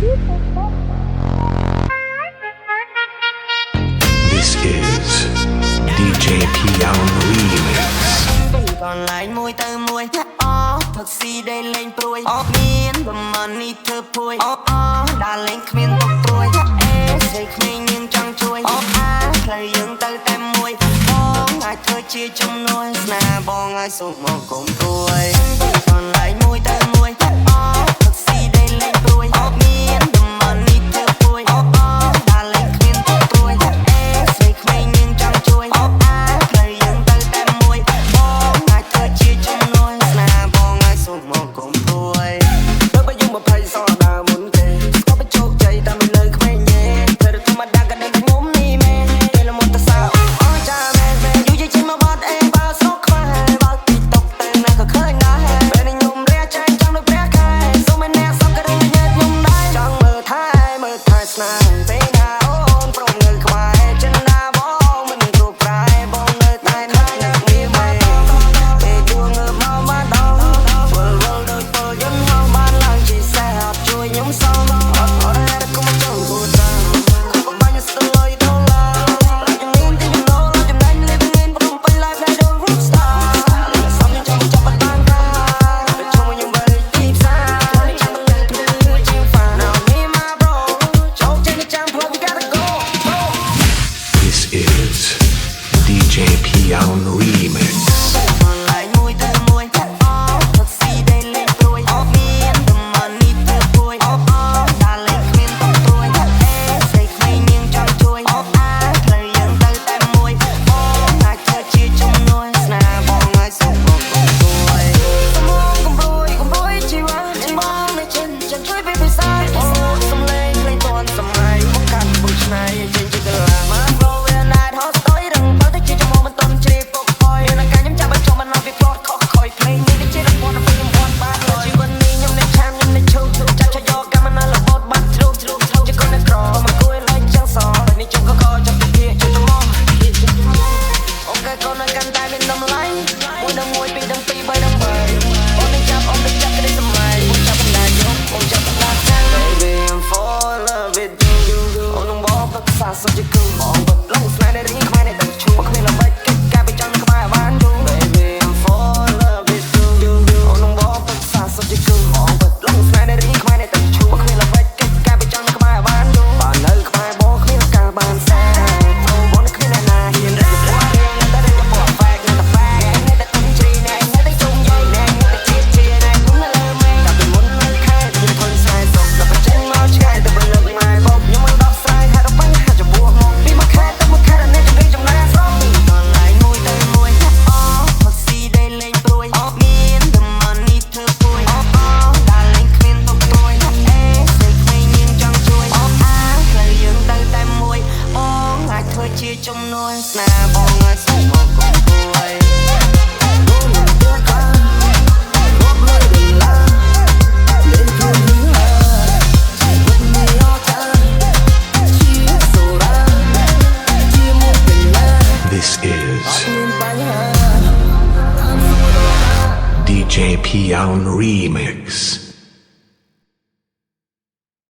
This is DJ Piao Remix កន្លែងមួយទៅមួយផឹកស៊ីដេកលេងព្រួយមានប្រមាណនេះធ្វើព្រួយដើរលេងគ្មានទុកព្រួយស្រីក្មេងយើងចង់ជួយផ្លូវយើងទៅតែមួយបងអាចធ្វើជាជំនួយស្នាបងឲ្យសុំមកគុំព្រួយកន្លែងមួយទៅមួយផឹកស៊ីដេកលេងព្រួយមានប្រមាណនេះធ្វើព្រួយដើរលេងគ្មានទុកព្រួយស្រីក្មេងយើងចង់ជួយផ្លូវយើងទៅតែមួយបងអាចធ្វើជាជំនួយស្នាបងឲ្យសុំមកគុំព្រួយទៅបើយើង20សោះដើរមុនទេស្គាល់បញ្ជោគជ័យតាមលើក្មេងទេធ្វើធម្មតាក៏ដឹងតែខ្ញុំនេះមែនពេលលមុនតសៅអស់ចាមែនយូរយូរជិះមកបាត់បើស្រុកខ្មែរបើទីតុកទៅណាក៏ឃើញដែរពេលខ្ញុំរះចាញ់ចង់ដូចព្រះខែសុំឲ្យអ្នកសុំក៏ដឹងញ៉ែខ្ញុំដែរចង់មើលថែស្នាពេលណាអូនព្រមងើខ្មែរចិនណាបងមិនគ្រូប្រែបងនៅតែណាអ្នកមានមែនពេលជួងើមកមកដល់វល់ដូចពលយន្តមកបានឡើងជាសែអត់ជួយខ្ញុំសងអត់រ៉ែក៏មកចង់គូត្រាខ្ញុំបាញ់ស្ទើរលុយដុល្លារខ្ញុំមានទីចំណូលចំណេញលេបងៀនព្រមពេញ live ដែលដូច rock star សំខ្ញុំចង់ចាប់បានការតែជុំខ្ញុំបែរទីផ្សារចាំទៅជា fan now me my bro ចូលចេញចាំ pro we gotta go This is DJ Piao Remix កន្លែងមួយទៅមួយផឹកស៊ីដេកលេងព្រួយមានប្រមាណនេះធ្វើព្រួយដើរលេងគ្មានទុកព្រួយស្រីក្មេងយើងចង់ជួយផ្លូវយើងទៅតែមួយបងអាចធ្វើជាជំនួយស្នាបងឲ្យសុំមកគុំព្រួយសុំមកគុំព្រួយជីវ៉ាបងនៅចិនចាំជួយពីផ្សាយសំលេងលេងតន់សម័យមកកាត់ពុកឆ្នៃចេញជាកន្លងមក Pro and night hot story រឹងបើទៅជាចំហមិនតន់ជ្រាបពុកផយមានកាខ្ញុំចាប់បញ្ចុះមិនឲ្យវាផ្លោតខុសខ້ອຍភ្លេងនេះជារំពន្ធពេលខ្ញុំបាត់ជីវិតនេះខ្ញុំនៅឆាមខ្ញុំនៅឈូចាប់ឆយកកម្មណាលបត់បាត់ជ្រុះជាកូនក្រមកគួយលេងចឹងសនេះជុំកកចាប់ពីជាចំហអូខេកូននៅកាន់តែមានតម្លៃមួយដល់មួយពីរដល់ពីរបីដល់បីអូននឹងចាប់ក្តីសម័យអូនចាប់បណ្ដាយកអូនចាប់បណ្ដាខាង Baby I'm fall in love with you អូននឹងบอกប្រកាសសុខជាគូបងបិទលងស្នេហ៍នៃរៀងខ្មែរនៃទឹកឈូមកគ្មានល្បិចកិច្ចការពីចង់ក្បែរបានយូរ Baby I'm fall in love with you អូននឹងบอกប្រកាសសុខជាគូបងបិទលងស្នេហ៍នៃរៀងខ្មែរនៃទឹកឈូមកគ្មានល្បិចកិច្ចការពីចង់ក្បែរបានយូរបាននៅក្បែរបងគ្មានការបានសែអូនបងគ្មានអ្នកណាហ៊ានរឹករាស់រៀងតែតែបោះហ្វេកនៅតែហ្វេកនៅតែទុំជ្រីណែនៅតែជុំយាយណែនៅតែជាណែគុំនៅលើមេតែពីមុននៅខែខ្ញុំធន់ស្រែសុខតែបញ្ចេញមកឆ្ងាយទៅលើម៉ែបោកខ្ញុំមិនដោះស្រាយហេតុអ្វីហាក់ចំពោះមកពីមួយខែទៅមួយខែដល់នេះជំនឿចំណាយស្រោកន្លែងមួយទៅមួយផឹកស៊ីដេកលេងព្រួយមានតែមិននេះធ្វើព្រួយដើរលេងគ្មានទុកព្រួយស្រីក្មេងយើងចង់ជួយផ្លូវយើងទៅតែមួយបងអាចធ្វើជាជំនួយស្នាបងឲ្យសុំមកគុំព្រួយThis is DJ Piao Remix